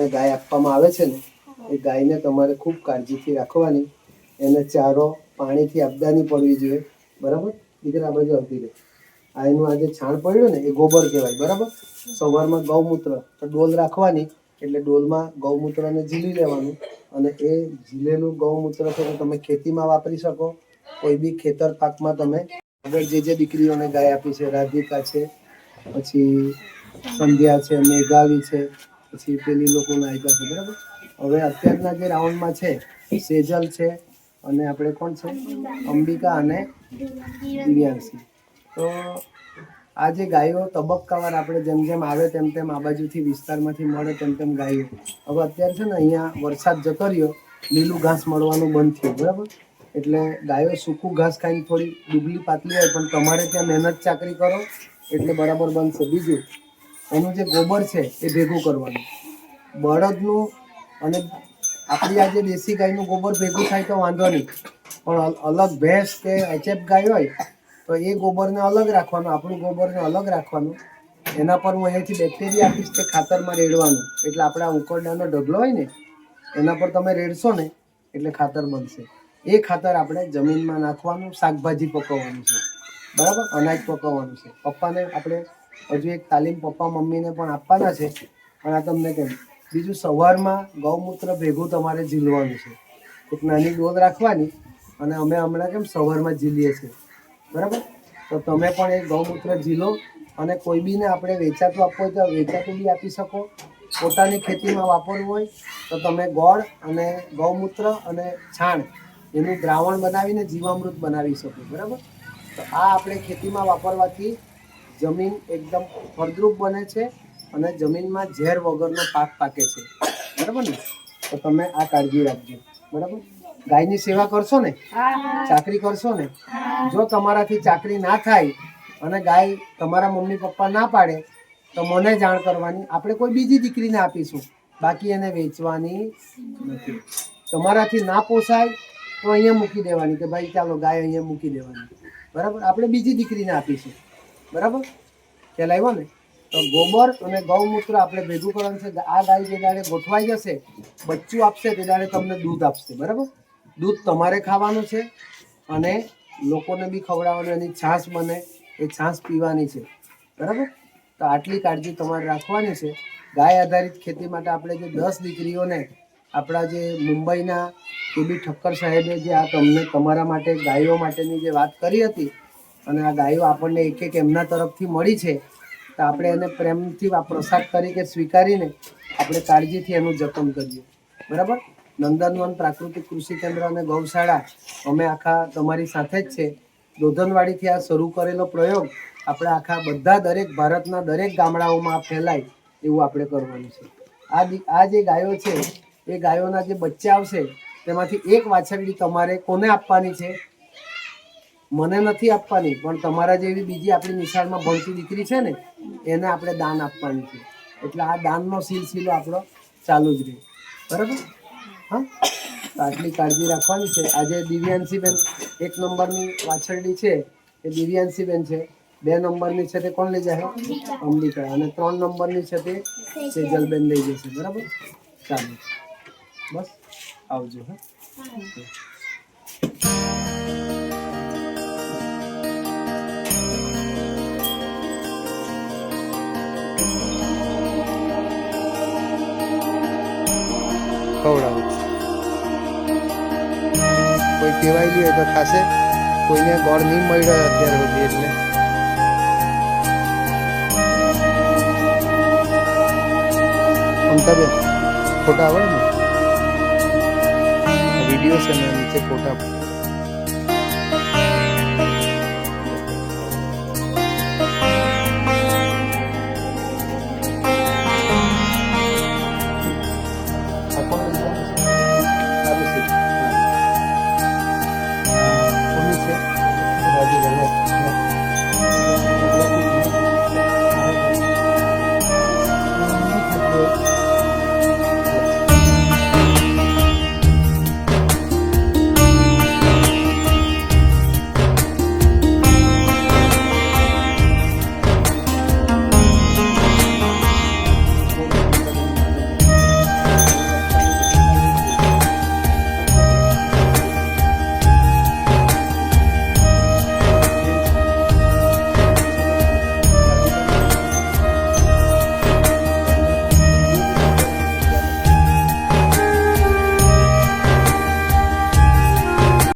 ને ગાય આપવામાં આવે છે ને એ ગાયને તમારે ખૂબ કાળજીથી રાખવાની. એને ચારો પાણીથી આપદાની પડવી જોઈએ. બરાબર દીકરા આ બાજુ આવતી રહે. આ એનું આ જે છાણ પડ્યું ને એ ગોબર કહેવાય. બરાબર સવારમાં ગૌમૂત્ર તો ડોલ રાખવાની, એટલે ડોલમાં ગૌમૂત્રને ઝીલી લેવાનું અને એ ઝીલેલું ગૌમૂત્ર છે તો તમે ખેતીમાં વાપરી શકો. કોઈ બી ખેતર પાકમાં તમે આગળ જે દીકરીઓને ગાય આપી છે, રાધિકા છે, પછી સંધ્યા છે, મેઘાવી છે, પછી પેલી લોકોના આપ્યા છે. બરાબર હવે અત્યારના જે રાઉન્ડમાં છે સેજલ છે અને આપણે કોણ છે અંબિકા અને દિવ્યાંશી. તો આ જે ગાયો તબક્કાવાર આપણે જેમ જેમ આવે તેમ તેમ આ બાજુથી વિસ્તારમાંથી મળે તેમ તેમ ગાયો. હવે અત્યારે છે ને અહીંયા વરસાદ જતો રહ્યો, લીલું ઘાસ મળવાનું બંધ થયું. બરાબર એટલે ગાયો સૂકું ઘાસ ખાઈને થોડી ડુબલી પાતળી હોય, પણ તમારે ત્યાં મહેનત ચાકરી કરો એટલે બરાબર બનશે. બીજું એનું જે ગોબર છે એ ભેગું કરવાનું. બળદનું અને આપણી આ જે દેશી ગાયનું ગોબર ભેગું થાય તો વાંધો નહીં, પણ અલગ ભેંસ કે એચએફ ગાય હોય તો એ ગોબરને અલગ રાખવાનું, આપણું ગોબરને અલગ રાખવાનું. એના પર હું અહીંયાથી બેક્ટેરિયા આપીશ તે ખાતરમાં રેડવાનું. એટલે આપણે આ ઉકરડાનો ઢગલો હોય ને એના પર તમે રેડશો ને એટલે ખાતર બનશે. એ ખાતર આપણે જમીનમાં નાખવાનું. શાકભાજી પકવવાનું છે, બરાબર અનાજ પકવવાનું છે. પપ્પાને આપણે હજુ એક તાલીમ પપ્પા મમ્મીને પણ આપવાના છે, પણ આ તમને કેમ. બીજું સવારમાં ગૌમૂત્ર ભેગું તમારે ઝીલવાનું છે. એક નાની ડોલ રાખવાની અને અમે હમણાં કેમ સવારમાં ઝીલીએ છીએ. બરાબર તો તમે પણ એ ગૌમૂત્ર ઝીલો અને કોઈ બીને આપણે વેચાતું આપવું હોય તો વેચાતું બી આપી શકો. પોતાની ખેતીમાં વાપરવું હોય તો તમે ગોળ અને ગૌમૂત્ર અને છાણ એનું દ્રાવણ બનાવીને જીવામૃત બનાવી શકો. બરાબર તો આ આપણે ખેતીમાં વાપરવાથી જમીન એકદમ ફળદ્રુપ બને છે અને જમીનમાં ઝેર વગરનો પાક પાકે છે. બરાબર ને તો તમે આ કાળજી રાખજો. બરાબર ગાયની સેવા કરશો ને, ચાકરી કરશો ને. જો તમારાથી ચાકરી ના થાય અને ગાય તમારા મમ્મી પપ્પા ના પાડે તો મને જાણ કરવાની. આપણે કોઈ બીજી દીકરીને આપીશું, બાકી એને વેચવાની નથી. તમારાથી ના પોસાય તો અહીંયા મૂકી દેવાની કે ભાઈ ચાલો ગાય અહીંયા મૂકી દેવાની. બરાબર આપણે બીજી દીકરીને આપીશું. બરાબર ખ્યાલ આવ્યો ને. તો ગોબર અને ગૌમૂત્ર આપણે ભેગું કરવાનું છે. આ ગાય જે દાડે ગોઠવાઈ જશે, બચ્ચું આપશે તે દાડે તમને દૂધ આપશે. બરાબર દૂધ તમારે ખાવાનું છે અને લોકોને બી ખવડાવવાનું. એની છાશ બને એ છાશ પીવાની છે. બરાબર તો આટલી કાળજી તમારે રાખવાની છે. ગાય આધારિત ખેતી માટે આપણે જે 10 દીકરીઓને આપણા જે મુંબઈના કે બી ઠક્કર સાહેબે જે આ તમને તમારા માટે ગાયો માટેની જે વાત કરી હતી અને આ ગાયો આપણને એક એક એમના તરફથી મળી છે, તો આપણે એને પ્રેમથી પ્રસાદ તરીકે સ્વીકારીને આપણે કાળજીથી એનું જતન કરીએ. બરાબર નંદનવન પ્રાકૃતિક કૃષિ કેન્દ્ર અને ગૌશાળા અમે આખા તમારી સાથે જ છે. દોધનવાડીથી આ શરૂ કરેલો પ્રયોગ આપણે આખા બધા દરેક ભારતના દરેક ગામડાઓમાં આ ફેલાય એવું આપણે કરવાનું છે. આ જે ગાયો છે એ ગાયોના જે બચ્ચા આવશે તેમાંથી એક વાછરડી તમારે કોને આપવાની છે? મને નથી આપવાની, પણ તમારા જેવી બીજી આપણી નિશાળમાં ભણતી દીકરી છે ને એને આપણે દાન આપવાની છે. એટલે આ દાનનો સિલસિલો આપણો ચાલુ જ રહે. બરાબર હા તો આટલી કાળજી રાખવાની છે. આજે દિવ્યાંશીબેન 1 નંબરની વાછરડી છે એ દિવ્યાંશીબેન છે. 2 નંબરની છે તે કોણ લઈ જાય? અંબિકા. અને 3 નંબરની છે તે સેજલબેન લઈ જશે. બરાબર ચાલો બસ આવજો. હા ખવડાવું કોઈ કહેવાયેલું હોય તો ખાશે. કોઈને ગોળ નહીં મળ્યો અત્યાર સુધી એટલે મમતાબેન ફોટા આવડે ને વિડીયો છે ને નીચે ફોટા